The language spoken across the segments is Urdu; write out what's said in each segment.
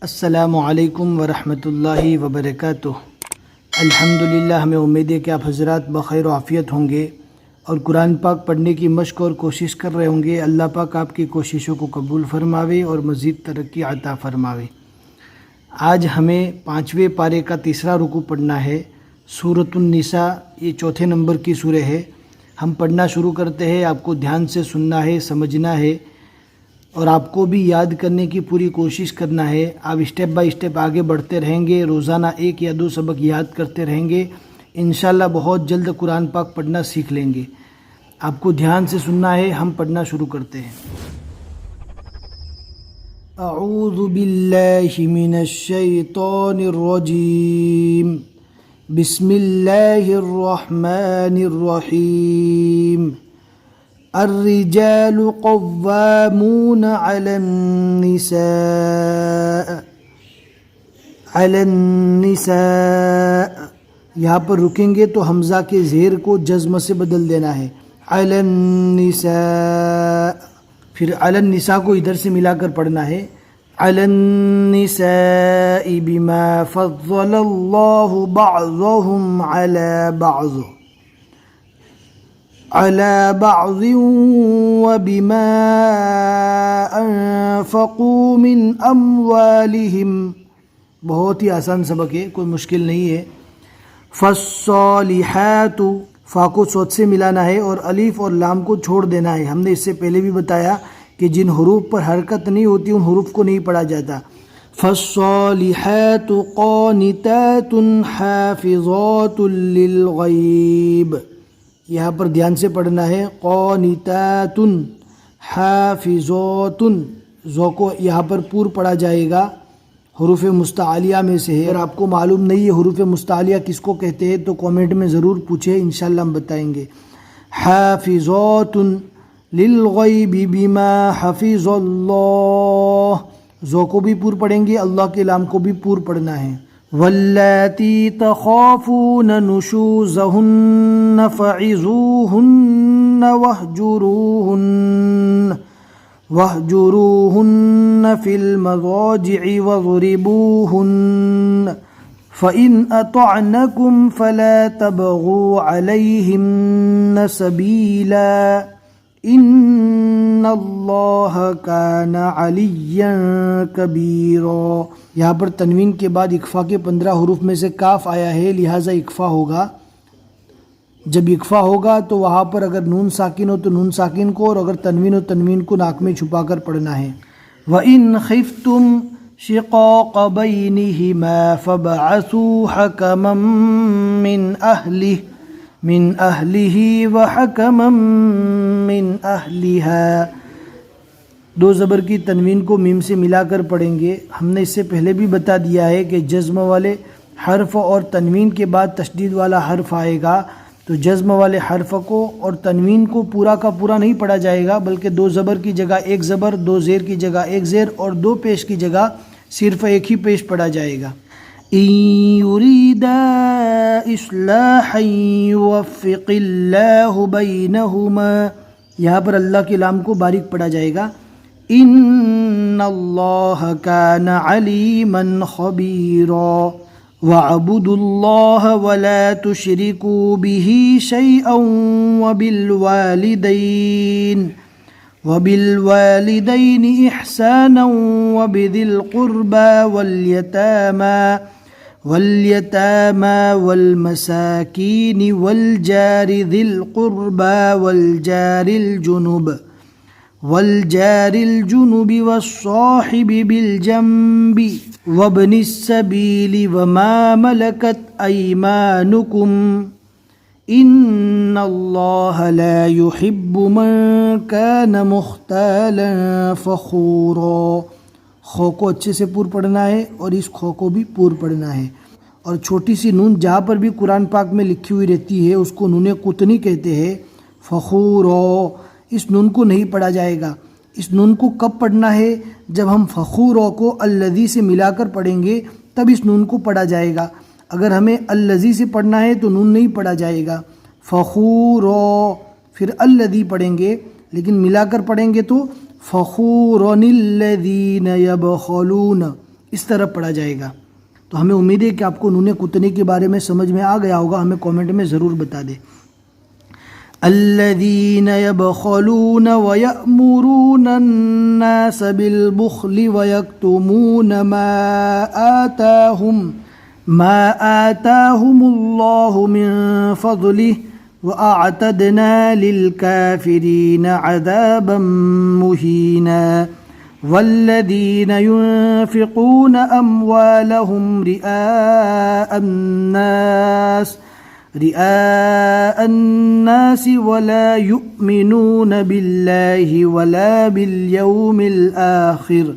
السلام علیکم ورحمۃ اللہ وبرکاتہ۔ الحمدللہ، ہمیں امید ہے کہ آپ حضرات بخیر و عافیت ہوں گے اور قرآن پاک پڑھنے کی مشق اور کوشش کر رہے ہوں گے۔ اللہ پاک آپ کی کوششوں کو قبول فرماوے اور مزید ترقی عطا فرماوے۔ آج ہمیں 5ویں پارے کا تیسرا رکوع پڑھنا ہے۔ سورۃ النساء یہ چوتھے نمبر کی سورہ ہے۔ ہم پڑھنا شروع کرتے ہیں، آپ کو دھیان سے سننا ہے، سمجھنا ہے اور آپ کو بھی یاد کرنے کی پوری کوشش کرنا ہے۔ آپ اسٹیپ بائی اسٹیپ آگے بڑھتے رہیں گے، روزانہ 1 یا 2 سبق یاد کرتے رہیں گے، انشاءاللہ بہت جلد قرآن پاک پڑھنا سیکھ لیں گے۔ آپ کو دھیان سے سننا ہے، ہم پڑھنا شروع کرتے ہیں۔ اعوذ باللہ من الشیطان الرجیم، بسم اللہ الرحمن الرحیم۔ الرجال قوامون على النساء۔ یہاں پر رکیں گے تو حمزہ کے زیر کو جزم سے بدل دینا ہے، علی النساء۔ پھر علی النساء کو ادھر سے ملا کر پڑھنا ہے، علی النساء بما فضل اللہ بعضهم على بعض وبما انفقوا من اموالهم۔ بہت ہی آسان سبق ہے، کوئی مشکل نہیں ہے۔ فالصالحات، فا کو صوت سے ملانا ہے اور الف اور لام کو چھوڑ دینا ہے۔ ہم نے اس سے پہلے بھی بتایا کہ جن حروف پر حرکت نہیں ہوتی ان حروف کو نہیں پڑھا جاتا۔ فالصالحات قانتات حافظات للغیب، یہاں پر دھیان سے پڑھنا ہے، قانتات حافظات، زو کو یہاں پر پور پڑھا جائے گا، حروف مستعلیہ میں سے ہے۔ اگر آپ کو معلوم نہیں ہے حروف مستعلیہ کس کو کہتے ہیں تو کامنٹ میں ضرور پوچھیں، انشاءاللہ ہم بتائیں گے۔ حافظات للغیب بما حفظ اللہ، زو کو بھی پور پڑھیں گے، اللہ کے لام کو بھی پور پڑھنا ہے۔ واللاتی تخافون نشوزہن فعظوہن واہجروہن فی المضاجع واضربوہن فإن أطعنکم فلا تبغوا علیہن سبیلا ان اللہ کان علیا کبیرا۔ یہاں پر تنوین کے بعد اکفا کے 15 حروف میں سے کاف آیا ہے، لہٰذا اکفا ہوگا۔ جب اکفا ہوگا تو وہاں پر اگر نون ساکن ہو تو نون ساکن کو، اور اگر تنوین ہو تنوین کو ناک میں چھپا کر پڑھنا ہے۔ وَإِنْ خِفْتُمْ شِقَاقَ بَيْنِهِمَا فَابْعَثُوا حَكَمًا من اہلہ وحکما من اہلہا۔ 2 زبر کی تنوین کو میم سے ملا کر پڑھیں گے۔ ہم نے اس سے پہلے بھی بتا دیا ہے کہ جزم والے حرف اور تنوین کے بعد تشدید والا حرف آئے گا تو جزم والے حرف کو اور تنوین کو پورا کا پورا نہیں پڑھا جائے گا، بلکہ 2 زبر کی جگہ 1 زبر، 2 زیر کی جگہ 1 زیر اور 2 پیش کی جگہ صرف 1 ہی پیش پڑھا جائے گا۔ إن يريدا إصلاحا يوفق الله بينهما، یہاں پر اللہ کے لام کو باریک پڑھا جائے گا۔ ان اللہ کان علیما خبیرا۔ وَاعْبُدُوا اللَّهَ وَلَا تُشْرِكُوا بِهِ شَيْئًا وَبِالْوَالِدَيْنِ إِحْسَانًا وَبِذِي الْقُرْبَى واليتامى والمساكين والجار ذي القربى والجار الجنب والصاحب بالجنب وابن السبيل وما ملكت أيمانكم ان اللہ لا يحب من كان مختالا فخورا۔ خو کو اچھے سے پور پڑھنا ہے اور اس کھو کو بھی پور پڑھنا ہے، اور چھوٹی سی نون جہاں پر بھی قرآن پاک میں لکھی ہوئی رہتی ہے اس کو نون قطنی کہتے ہیں۔ فخورا، اس نون کو نہیں پڑھا جائے گا۔ اس نون کو کب پڑھنا ہے؟ جب ہم فخورا کو الذی سے ملا کر پڑھیں گے تب اس نون کو پڑھا جائے گا۔ اگر ہمیں الذی سے پڑھنا ہے تو نون نہیں پڑھا جائے گا، فخورا پھر الذی پڑھیں گے، لیکن ملا کر پڑھیں گے تو فخورن الذین یبخلون، اس طرح پڑھا جائے گا. تو ہمیں امید ہے کہ آپ کو نون قطنی کے بارے میں سمجھ میں آ گیا ہوگا. ہمیں کامنٹ میں ضرور بتا دیں. الذين يبخلون ويأمرون الناس بالبخل ويكتمون ما آتاهم الله من فضله وأعتدنا للكافرين عذابا مهينا. والذين ينفقون أموالهم رئاء الناس ولا يؤمنون بالله ولا باليوم الآخر.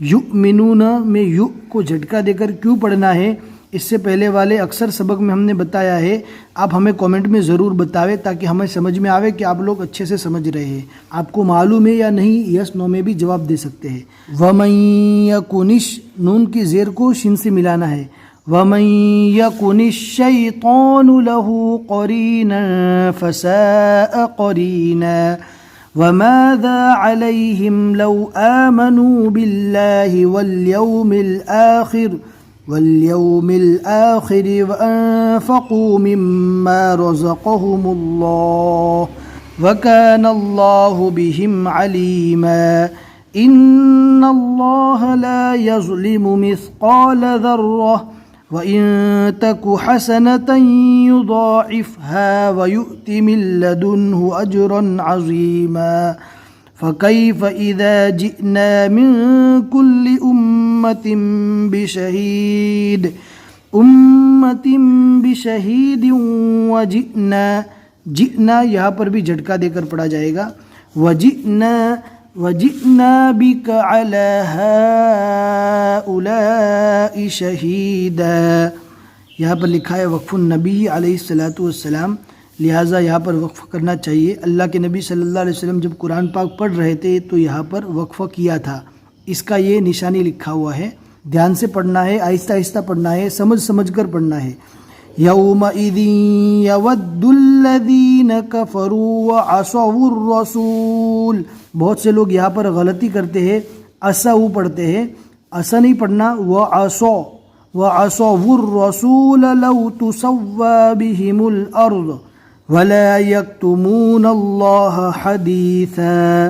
یؤمنون میں یو کو جھٹکا دے کر کیوں پڑھنا ہے، اس سے پہلے والے اکثر سبق میں ہم نے بتایا ہے. آپ ہمیں کامنٹ میں ضرور بتاویں تاکہ ہمیں سمجھ میں آوے کہ آپ لوگ اچھے سے سمجھ رہے ہیں. آپ کو معلوم ہے یا نہیں، یس نو میں بھی جواب دے سکتے ہیں. وَمَن يَكُنِ نون کی زیر کو شین سے ملانا ہے. وَمَن يَكُنِ الشَّيْطَانُ لَهُ قَرِينًا فَسَاءَ قَرِينًا. وَمَاذَا عَلَيْهِمْ لَوْ آمَنُوا بِاللَّهِ وَالْيَوْمِ الْآخِرِ وَأَنفَقُوا مِمَّا رَزَقَهُمُ اللَّهُ وَكَانَ اللَّهُ بِهِمْ عَلِيمًا. إِنَّ اللَّهَ لَا يَظْلِمُ مِثْقَالَ ذَرَّةٍ وَإِن تَكُ حَسَنَةً يُضَاعِفْهَا وَيُؤْتِ مِن لَّدُنْهُ أَجْرًا عَظِيمًا. فَكَيْفَ إِذَا جِئْنَا مِن كُلِّ أُمَّةٍ بِشَهِيدٍ جئنا یہاں پر بھی جھٹکا دے کر پڑھا جائے گا. وَجِئْنَا بِكَ عَلَى هَؤُلَاءِ شَهِيدًا. یہاں پر لکھا ہے وقف النبی علیہ الصلاۃ والسلام، لہٰذا یہاں پر وقف کرنا چاہیے. اللہ کے نبی صلی اللہ علیہ وسلم جب قرآن پاک پڑھ رہے تھے تو یہاں پر وقفہ کیا تھا. اس کا یہ نشانی لکھا ہوا ہے. دھیان سے پڑھنا ہے، آہستہ آہستہ پڑھنا ہے، سمجھ کر پڑھنا ہے. یومئذ یود الذین کفروا وعصوا الرسول. بہت سے لوگ یہاں پر غلطی کرتے ہیں، عصوا پڑھتے ہیں، عصا نہیں پڑھنا، وعصوا الرسول لو تسوى بهم الارض ولا يكتمون الله حديثا.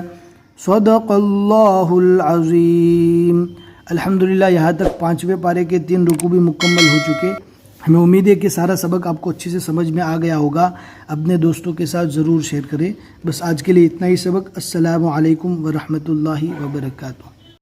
صدق اللہ العظیم. الحمدللہ یہاں تک 5ویں پارے کے 3 رکوع بھی مکمل ہو چکے. ہمیں امید ہے کہ سارا سبق آپ کو اچھے سے سمجھ میں آ گیا ہوگا. اپنے دوستوں کے ساتھ ضرور شیئر کریں. بس آج کے لیے اتنا ہی سبق. السلام علیکم ورحمۃ اللہ وبرکاتہ.